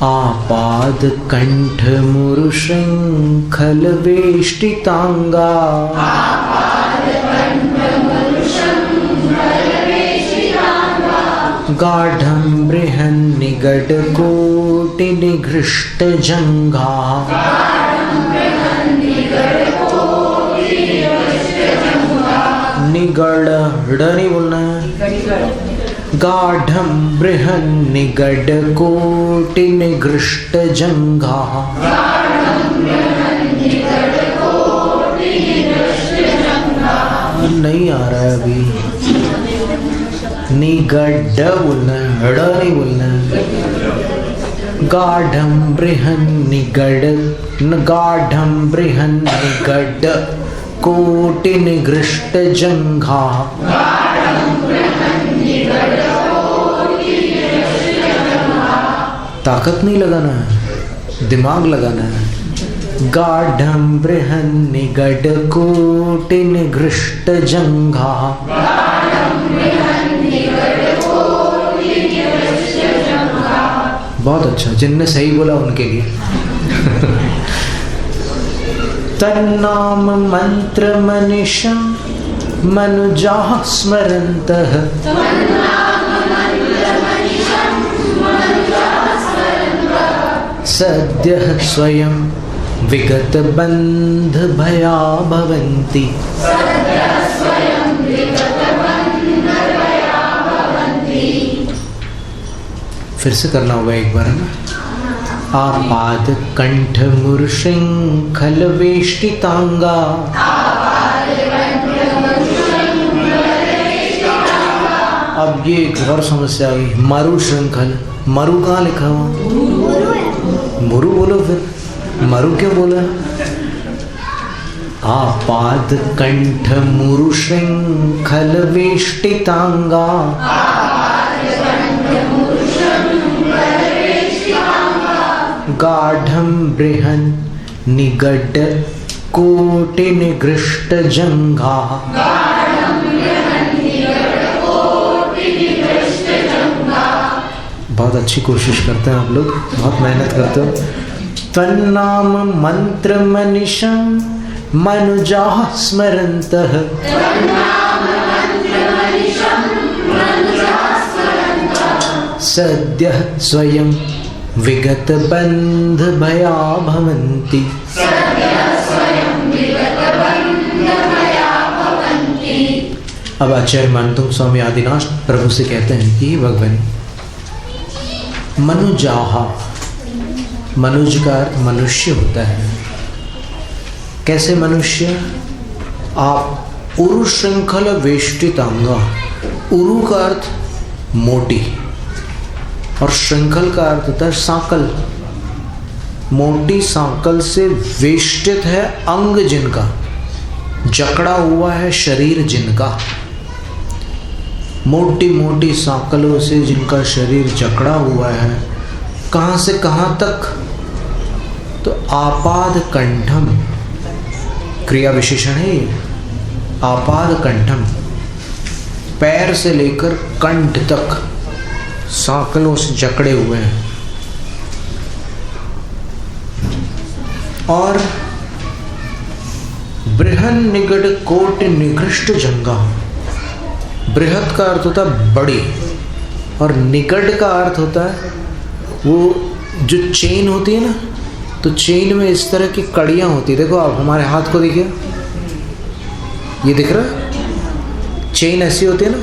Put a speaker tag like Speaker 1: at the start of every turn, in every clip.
Speaker 1: आपाद कंठ मुरु शृंखल वेष्टितांगा गाढ़ं बृहन्निगड कोटि निघृष्ट जंघा निगड नहीं बोलना है। गाढ़ं बृहन्निगड कोटि निघृष्ट जंघा नहीं आ रहा है अभी। निगड बोलना है, ड़ नहीं बोलना है। गाढ़ं बृहन्निगड गाढ़ं बृहन्निगड कोटि निघृष्ट जंघा ताकत नहीं लगाना है, दिमाग लगाना है। गाढ़ं बृहन्निगड कोटि निघृष्ट जंघा। बहुत अच्छा, जिनने सही बोला उनके लिए। तन्नाम मंत्र मनिषं मनुजाः स्मरन्तः सद्यः स्वयं विगत बंध भया भवन्ति। फिर से करना होगा एक बार ना। आपाद कंठ मुरशृंखल वेष्टितांगा अब ये एक और समस्या हुई। मरु श्रृंखल, मरु कहाँ लिखा हुआ? मुरु बोलो फिर, मरु क्यों बोला? आपाद कंठ मुरु श्रृंखल वेष्टितांगा गाढ़ं बृहन् निगड कोटि निघृष्ट जंघा। बहुत अच्छी कोशिश करते हैं आप लोग, बहुत मेहनत करते हो। तन्नाम मंत्र मनिषं मनुजाः स्मरन्तः सद्यः स्वयं विगत बंध भया भवन्ति। अब आचार्य मानतुंग स्वामी आदिनाथ प्रभु से कहते हैं कि भगवान मनुजाहा, मनुज का अर्थ मनुष्य होता है। कैसे मनुष्य? आप उरु श्रृंखल वेष्टितांगा, उरु का अर्थ मोटी और श्रृंखल का अर्थ होता है सांकल। मोटी सांकल से वेष्टित है अंग जिनका, जकड़ा हुआ है शरीर जिनका। मोटी मोटी सांकलों से जिनका शरीर जकड़ा हुआ है, कहाँ से कहाँ तक? तो आपाद कंठम क्रिया विशेषण है ये। आपाद कंठम, पैर से लेकर कंठ तक सांकलों से जकड़े हुए हैं। और बृहन निगड कोट निकृष्ट जंगा। बृहत का अर्थ होता है बड़ी और निगड का अर्थ होता है वो जो चेन होती है ना, तो चेन में इस तरह की कड़ियाँ होती है। देखो आप हमारे हाथ को देखिए, ये दिख रहा है, चेन ऐसी होती है ना,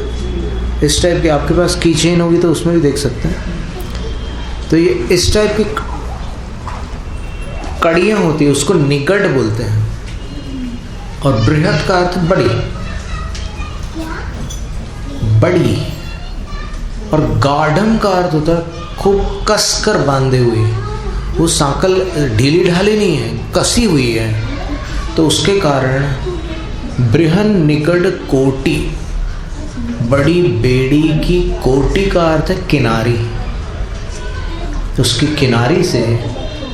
Speaker 1: इस टाइप की। आपके पास की चेन होगी तो उसमें भी देख सकते हैं। तो ये इस टाइप की कड़ियाँ होती है, उसको निगड बोलते हैं। और बृहत का अर्थ बड़ी, बड़ी। और गाढ़म का अर्थ होता है खूब कसकर बांधे हुए। वो सांकल ढीली ढाली नहीं है, कसी हुई है। तो उसके कारण बृहन निकट कोटि, बड़ी बेड़ी की कोटि का अर्थ है किनारी। तो उसकी किनारी से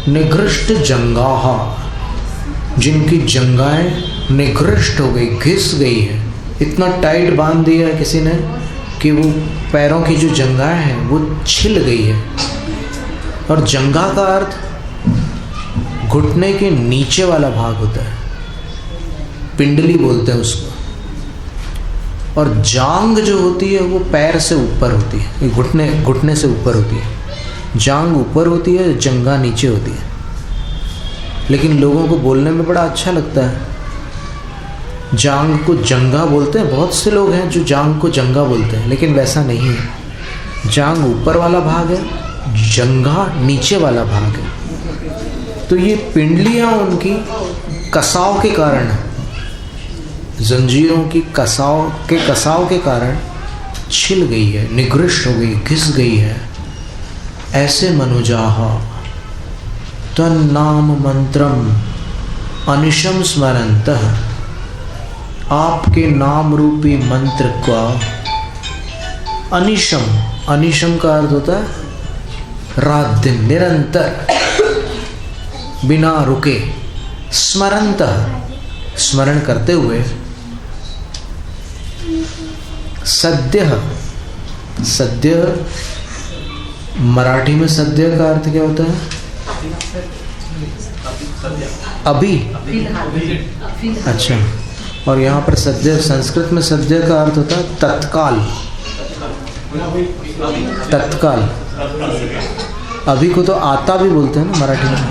Speaker 1: निघृष्ट जंगाहा, जिनकी जंगाएं निघृष्ट हो गई, घिस गई है। इतना टाइट बांध दिया है किसी ने कि वो पैरों की जो जंगाएं हैं वो छिल गई है। और जंघा का अर्थ घुटने के नीचे वाला भाग होता है, पिंडली बोलते हैं उसको। और जांग जो होती है वो पैर से ऊपर होती है, घुटने से ऊपर होती है। जांग ऊपर होती है, जंघा नीचे होती है। लेकिन लोगों को बोलने में बड़ा अच्छा लगता है, जांग को जंघा बोलते हैं। बहुत से लोग हैं जो जांग को जंघा बोलते हैं, लेकिन वैसा नहीं है। जांग ऊपर वाला भाग है, जंघा नीचे वाला भाग है। तो ये पिंडलियाँ उनकी कसाव के कारण, जंजीरों की कसाव के कारण छिल गई है, निगृष्ट हो गई, घिस गई है। ऐसे मनुजाहा तन्नाम मंत्रम अनिशम स्मरन्तः, आपके नाम रूपी मंत्र का अनिशम, अनिशम का अर्थ होता है रात दिन, निरंतर, बिना रुके, स्मरन्तः, स्मरण करते हुए, सद्यः, सद्य मराठी में सद्य का अर्थ क्या होता है? अभी। अच्छा, और यहाँ पर सद्य, संस्कृत में सद्य का अर्थ होता है तत्काल, तत्काल। अभी को तो आता भी बोलते हैं ना मराठी में,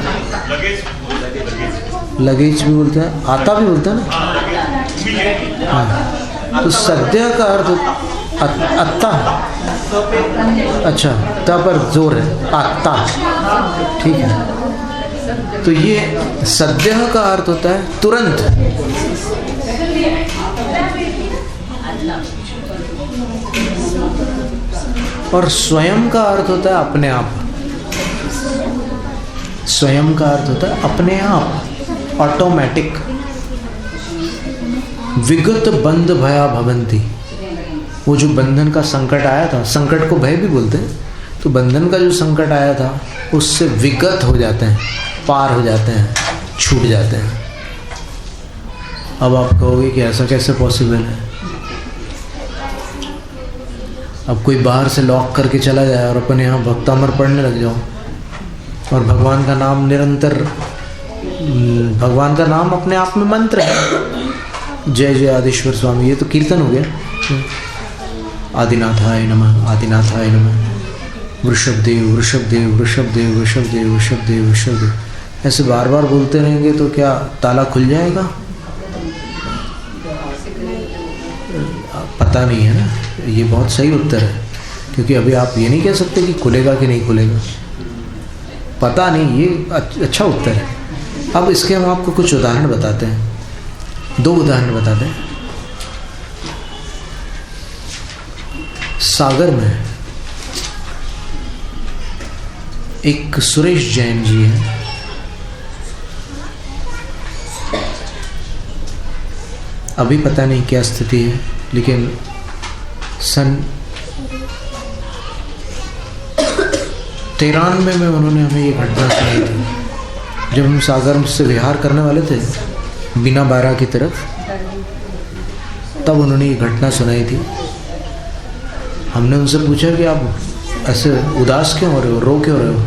Speaker 1: लगेज भी बोलते हैं, आता भी बोलते हैं ना। हाँ, तो सद्य का अर्थ अत्ता। अच्छा, ता पर जोर है, अत्ता, ठीक है। तो ये सद्य का अर्थ होता है तुरंत। और स्वयं का अर्थ होता है अपने आप। स्वयं का अर्थ होता है अपने आप, ऑटोमेटिक। विगत बंध भया भवंती, वो जो बंधन का संकट आया था, संकट को भय भी बोलते हैं, तो बंधन का जो संकट आया था उससे विगत हो जाते हैं, पार हो जाते हैं, छूट जाते हैं। अब आप कहोगे कि ऐसा कैसे पॉसिबल है? अब कोई बाहर से लॉक करके चला जाए और अपन यहाँ भक्तामर पढ़ने लग जाओ और भगवान का नाम निरंतर, भगवान का नाम अपने आप में मंत्र है। जय जय आदिश्वर स्वामी, ये तो कीर्तन हो गया। आदिनाथाय नमः, आदिनाथाय नमः। वृषभदेव वृषभदेव वृषभदेव वृषभदेव वृषभदेव वृषभदेव, ऐसे बार बार बोलते रहेंगे तो क्या ताला खुल जाएगा? पता नहीं है ना। ये बहुत सही उत्तर है, क्योंकि अभी आप ये नहीं कह सकते कि खुलेगा कि नहीं खुलेगा, पता नहीं। ये अच्छा उत्तर है। अब इसके हम आपको कुछ उदाहरण बताते हैं, 2 उदाहरण बताते हैं। सागर में एक सुरेश जैन जी हैं, अभी पता नहीं क्या स्थिति है, लेकिन सन 93 में उन्होंने हमें ये घटना सुनाई थी। जब हम सागर से विहार करने वाले थे बिना बारा की तरफ, तब उन्होंने ये घटना सुनाई थी। हमने उनसे पूछा कि आप ऐसे उदास क्यों हो रहे हो, रो क्यों रहे हो?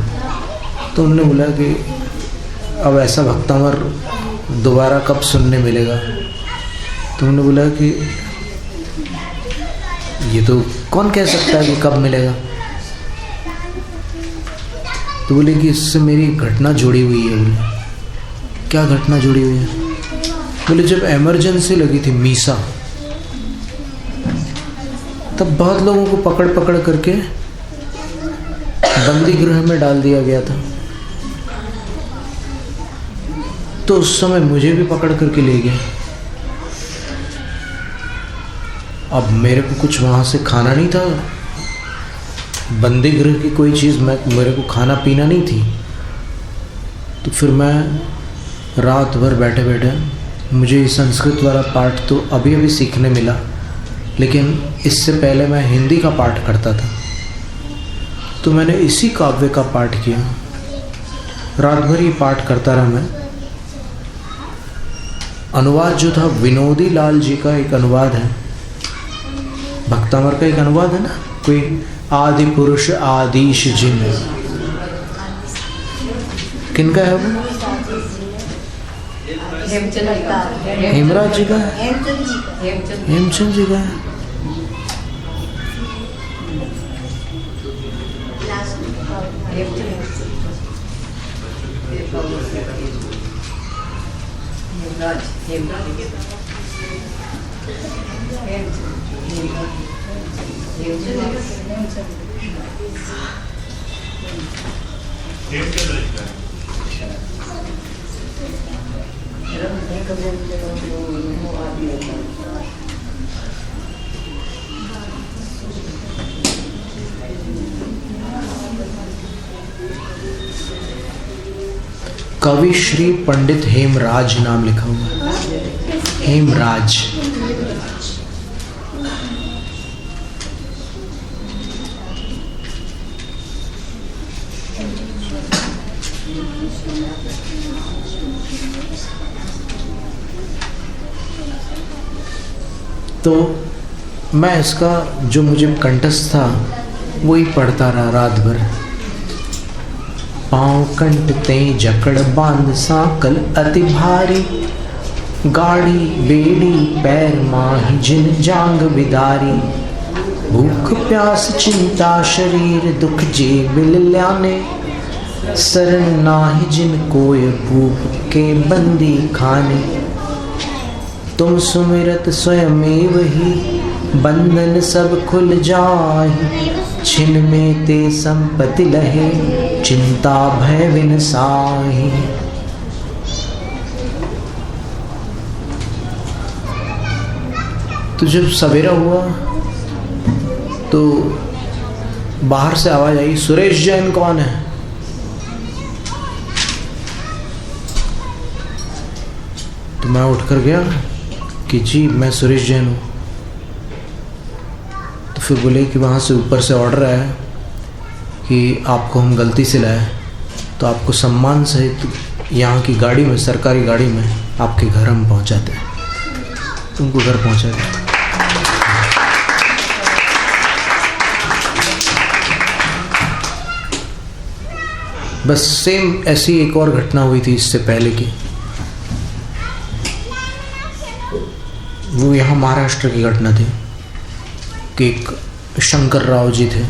Speaker 1: तो उन्होंने बोला कि अब ऐसा भक्तामर दोबारा कब सुनने मिलेगा। तो उन्होंने बोला कि ये तो कौन कह सकता है कि कब मिलेगा। तो बोले कि इससे मेरी घटना जुड़ी हुई है। बोले क्या घटना जुड़ी हुई है? बोले जब इमरजेंसी लगी थी मीसा, तब बहुत लोगों को पकड़ पकड़ करके बंदी गृह में डाल दिया गया था। तो उस समय मुझे भी पकड़ करके ले गए। अब मेरे को कुछ वहाँ से खाना नहीं था, बंदी गृह की कोई चीज़ मेरे को खाना पीना नहीं थी। तो फिर मैं रात भर बैठे बैठे, मुझे संस्कृत वाला पाठ तो अभी अभी सीखने मिला, लेकिन इससे पहले मैं हिंदी का पाठ करता था। तो मैंने इसी काव्य का पाठ किया, रात भर ये पाठ करता रहा मैं। अनुवाद जो था विनोदी लाल जी का एक अनुवाद है, भक्तामर का एक अनुवाद है ना, कोई आदि पुरुष आदिश जिन, किनका है वो? हेमराज जी का है, हेमचंद जी का है। कवि श्री पंडित हेमराज नाम लिखा हुआ है, हेमराज। तो मैं इसका जो मुझे कंठस्थ था वही पढ़ता रहा रात भर। पाँव कंटते जकड़ बांध साकल अति भारी, गाड़ी बेड़ी पैर माही जिन जांग बिदारी। भूख प्यास चिंता शरीर दुख जे बिल ल्याने, शरण नाहि जिन कोय भूप के बंदी खाने। तुम सुमिरत स्वयमेव ही बंधन सब खुल जाहि, छिन में ते संपत्ति लहे चिंता भय विनसाहि। तो जब सवेरा हुआ तो बाहर से आवाज आई, सुरेश जैन कौन है? तो मैं उठकर गया कि जी मैं सुरेश जैन हूँ। तो फिर बोले कि वहाँ से ऊपर से ऑर्डर आया कि आपको हम गलती से लाए, तो आपको सम्मान सहित यहाँ की गाड़ी में, सरकारी गाड़ी में आपके घर हम पहुँचाते हैं। तुमको घर पहुँचाते। बस सेम ऐसी एक और घटना हुई थी इससे पहले की। वो यहाँ महाराष्ट्र की घटना थी कि एक शंकर राव जी थे।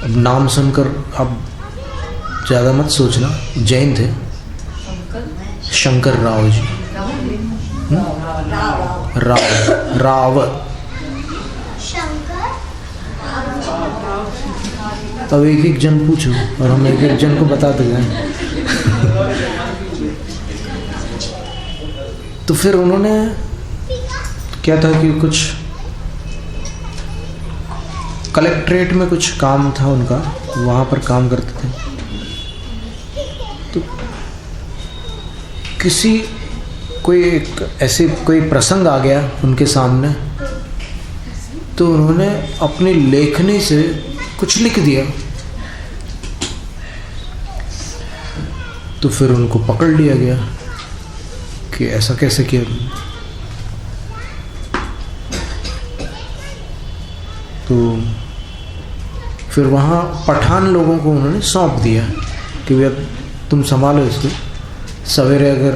Speaker 1: अब नाम सुनकर अब ज़्यादा मत सोचना, जैन थे। शंकर राव जी, राव। अब एक एक जन पूछो और हम एक एक जन को बताते गए। तो फिर उन्होंने क्या था कि कुछ कलेक्ट्रेट में कुछ काम था उनका, वहाँ पर काम करते थे। तो किसी कोई एक ऐसे कोई प्रसंग आ गया उनके सामने, तो उन्होंने अपनी लेखनी से कुछ लिख दिया। तो फिर उनको पकड़ लिया गया कि ऐसा कैसे किया। तो फिर वहाँ पठान लोगों को उन्होंने सौंप दिया कि भैया तुम संभालो इसको, सवेरे अगर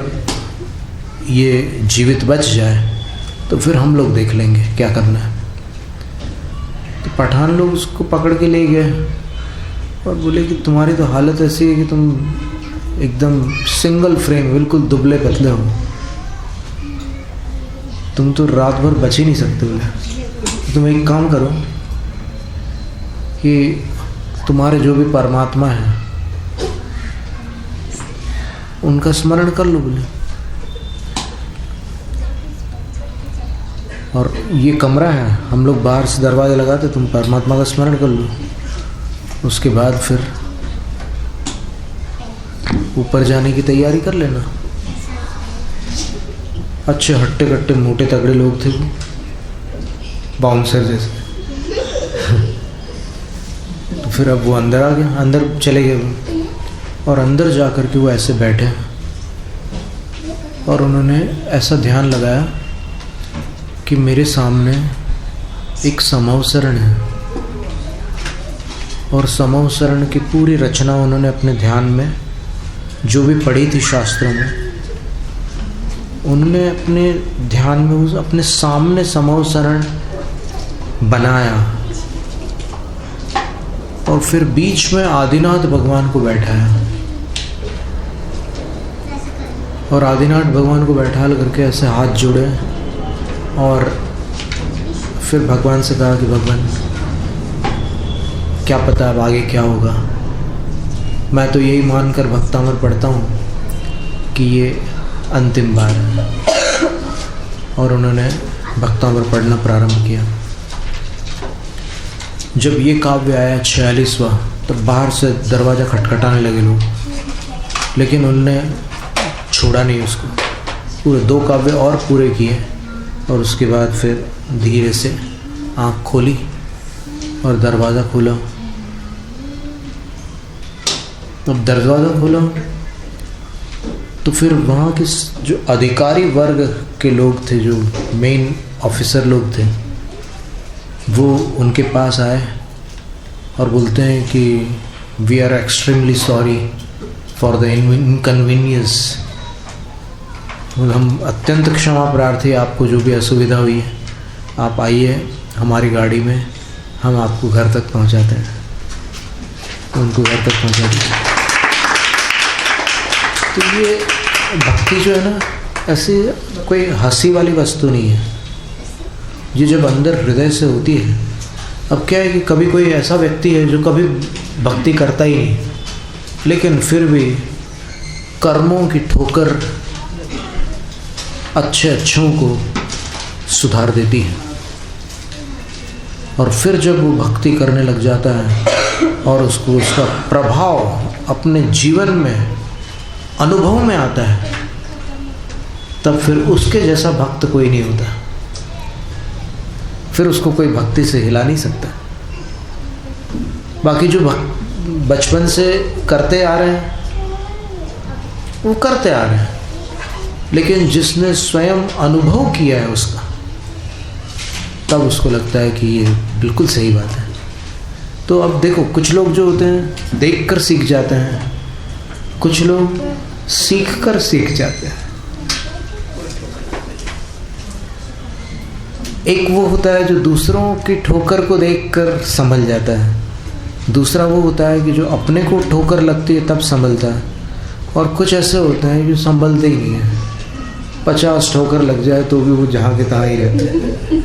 Speaker 1: ये जीवित बच जाए तो फिर हम लोग देख लेंगे क्या करना है। तो पठान लोग उसको पकड़ के ले गए और बोले कि तुम्हारी तो हालत ऐसी है कि तुम एकदम सिंगल फ्रेम, बिल्कुल दुबले पतले हो, तुम तो रात भर बच ही नहीं सकते। बोले तुम एक काम करो कि तुम्हारे जो भी परमात्मा है उनका स्मरण कर लो। बोले और ये कमरा है, हम लोग बाहर से दरवाज़ा लगाते, तुम परमात्मा का स्मरण कर लो, उसके बाद फिर ऊपर जाने की तैयारी कर लेना। अच्छे हट्टे कट्टे मोटे तगड़े लोग थे वो, बाउंसर जैसे। तो फिर अब वो अंदर आ गया, अंदर चले गए वो, और अंदर जा कर के वो ऐसे बैठे और उन्होंने ऐसा ध्यान लगाया कि मेरे सामने एक समवसरण है, और समूह शरण की पूरी रचना उन्होंने अपने ध्यान में जो भी पढ़ी थी शास्त्रों में, उन्होंने अपने ध्यान में उस अपने सामने समूह शरण बनाया और फिर बीच में आदिनाथ भगवान को बैठाया और आदिनाथ भगवान को बैठाल करके ऐसे हाथ जोड़े और फिर भगवान से कहा कि भगवान क्या पता अब आगे क्या होगा, मैं तो यही मानकर भक्तामृत पढ़ता हूँ कि ये अंतिम बार है। और उन्होंने भक्तामृत पढ़ना प्रारंभ किया। जब ये काव्य आया 46वां, तब बाहर से दरवाज़ा खटखटाने लगे लोग, लेकिन उनने छोड़ा नहीं उसको। पूरे 2 काव्य और पूरे किए और उसके बाद फिर धीरे से आँख खोली और दरवाज़ा खोला। अब दरवाज़ा खोला तो फिर वहाँ के जो अधिकारी वर्ग के लोग थे, जो मेन ऑफिसर लोग थे, वो उनके पास आए और बोलते हैं कि we are extremely sorry for the inconvenience, हम अत्यंत क्षमा प्रार्थी, आपको जो भी असुविधा हुई है, आप आइए हमारी गाड़ी में, हम आपको घर तक पहुंचाते हैं। उनको घर तक पहुंचा दिया। तो ये भक्ति जो है ना, ऐसी कोई हंसी वाली वस्तु नहीं है, ये जब अंदर हृदय से होती है। अब क्या है कि कभी कोई ऐसा व्यक्ति है जो कभी भक्ति करता ही नहीं, लेकिन फिर भी कर्मों की ठोकर अच्छों को सुधार देती है, और फिर जब वो भक्ति करने लग जाता है और उसको उसका प्रभाव अपने जीवन में अनुभव में आता है, तब फिर उसके जैसा भक्त कोई नहीं होता। फिर उसको कोई भक्ति से हिला नहीं सकता। बाकी जो बचपन से करते आ रहे हैं वो करते आ रहे हैं, लेकिन जिसने स्वयं अनुभव किया है उसका, तब उसको लगता है कि ये बिल्कुल सही बात है। तो अब देखो, कुछ लोग जो होते हैं देखकर सीख जाते हैं, कुछ लोग सीखकर सीख जाते हैं। एक वो होता है जो दूसरों की ठोकर को देखकर संभल जाता है, दूसरा वो होता है कि जो अपने को ठोकर लगती है तब संभलता है, और कुछ ऐसे होते हैं जो संभलते ही नहीं है। 50 ठोकर लग जाए तो भी वो जहाँ के तहाँ ही रहते हैं।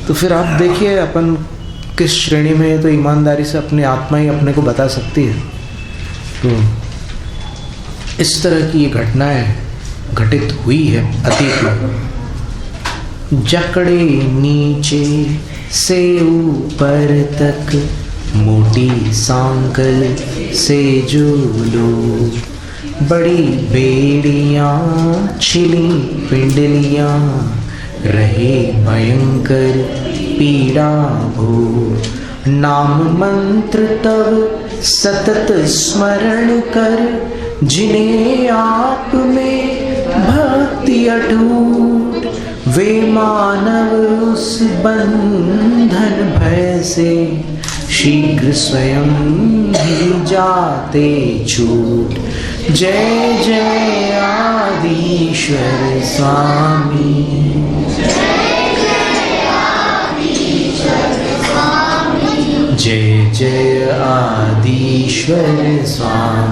Speaker 1: तो फिर आप देखिए अपन किस श्रेणी में है, तो ईमानदारी से अपनी आत्मा ही अपने को बता सकती है। तो इस तरह की ये घटनाएं घटित हुई है अतीत में। जकड़े नीचे से ऊपर तक मोटी सांकल से जो लोग, बड़ी बेड़ियाँ छिली पिंडलियाँ, रहे भयंकर पीड़ा भोग। नाम मंत्र तब सतत स्मरण कर, जिन्हें आप में भक्ति अटूट, वे मानव उस बंधन भय से शीघ्र स्वयं ही जाते छूट। जय जय आदिश्वर स्वामी, जय जय आदिश्वर स्वामी।